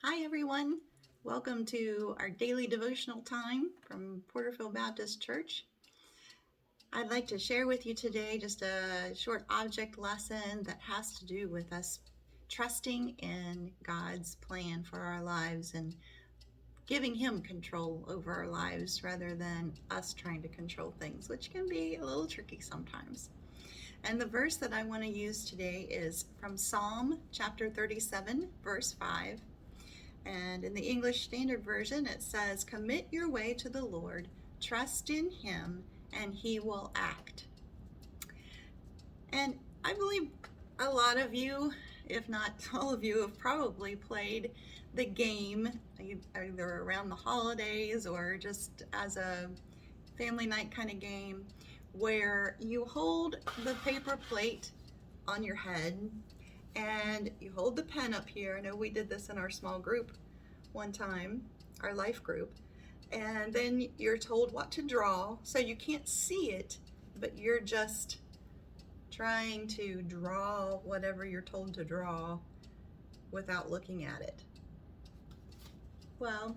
Hi, everyone. Welcome to our daily devotional time from Porterfield Baptist Church. I'd like to share with you today just a short object lesson that has to do with us trusting in God's plan for our lives and giving Him control over our lives rather than us trying to control things, which can be a little tricky sometimes. And the verse that I want to use today is from Psalm chapter 37, verse 5. And in the English Standard Version, it says, "Commit your way to the Lord, trust in Him, and He will act." And I believe a lot of you, if not all of you, have probably played the game either around the holidays or just as a family night kind of game where you hold the paper plate on your head and you hold the pen up here. I know we did this in our small group one time, our life group, and then you're told what to draw, so you can't see it, but you're just trying to draw whatever you're told to draw without looking at it. Well,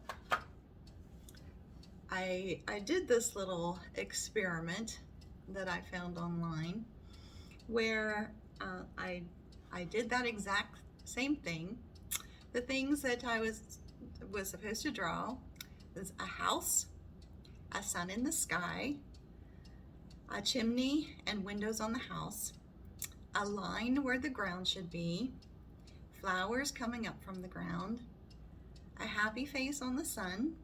I did this little experiment that I found online where I did that exact same thing. The things that I was supposed to draw was a house, a sun in the sky, a chimney and windows on the house, a line where the ground should be, flowers coming up from the ground, a happy face on the sun,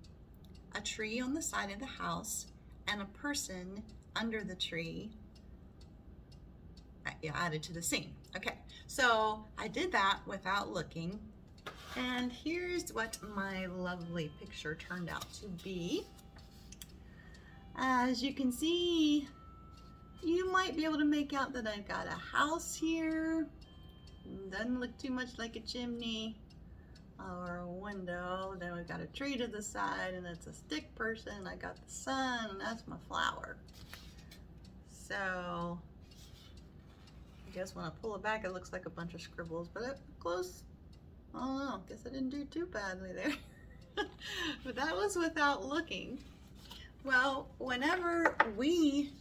a tree on the side of the house, and a person under the tree added to the scene. Okay, so I did that without looking, and here's what my lovely picture turned out to be. As you can see, you might be able to make out that I've got a house here. Doesn't look too much like a chimney or a window. Then we've got a tree to the side, and it's a stick person. I got the sun, and that's my flower. So I guess when I pull it back, it looks like a bunch of scribbles, but up close, I don't know. Guess I didn't do too badly there. But that was without looking. Well, whenever we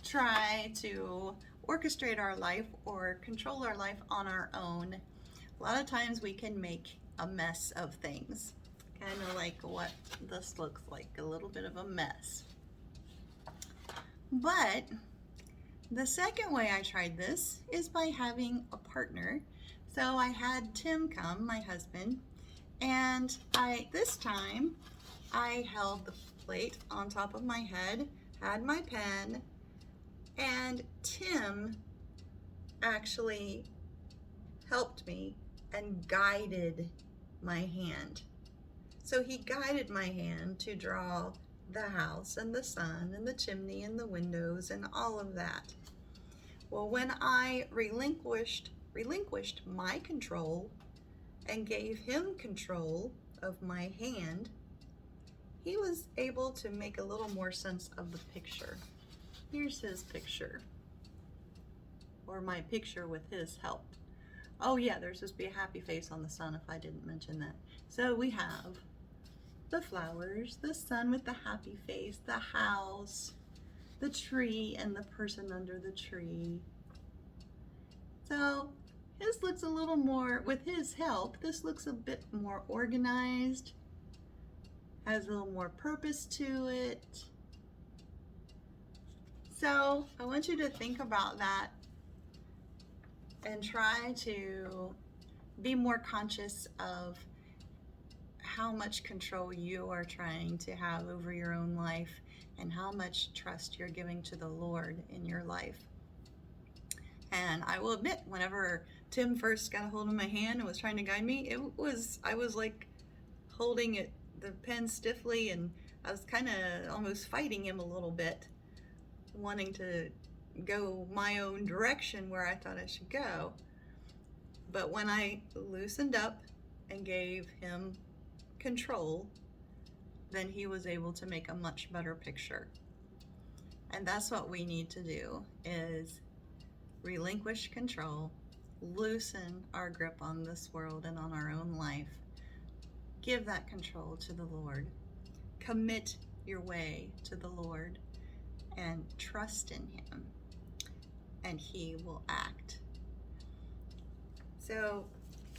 try to orchestrate our life or control our life on our own, a lot of times we can make a mess of things. Kind of like what this looks like, a little bit of a mess. But the second way I tried this is by having a partner. So I had Tim come, my husband, and this time I held the plate on top of my head, had my pen, and Tim actually helped me and guided my hand. So he guided my hand to draw the house and the sun and the chimney and the windows and all of that. Well, when I relinquished my control and gave him control of my hand, he was able to make a little more sense of the picture. Here's his picture, or my picture with his help. Oh yeah, there's supposed to be a happy face on the sun if I didn't mention that. So we have the flowers, the sun with the happy face, the house, the tree, and the person under the tree. So his looks a little more, with his help, this looks a bit more organized, has a little more purpose to it. So I want you to think about that and try to be more conscious of how much control you are trying to have over your own life and how much trust you're giving to the Lord in your life. And I will admit, whenever Tim first got a hold of my hand and was trying to guide me, I was like holding the pen stiffly, and I was kind of almost fighting him a little bit, wanting to go my own direction where I thought I should go. But when I loosened up and gave him control, then he was able to make a much better picture. And that's what we need to do, is relinquish control, loosen our grip on this world and on our own life, Give that control to the Lord. Commit your way to the Lord and trust in Him, and He will act. So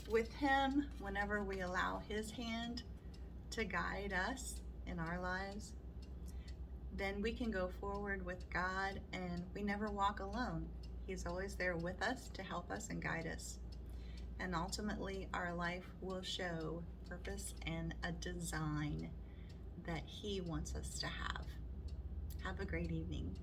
with Him, whenever we allow His hand to guide us in our lives, then we can go forward with God, and we never walk alone. He's always there with us to help us and guide us. And ultimately, our life will show purpose and a design that He wants us to have. Have a great evening.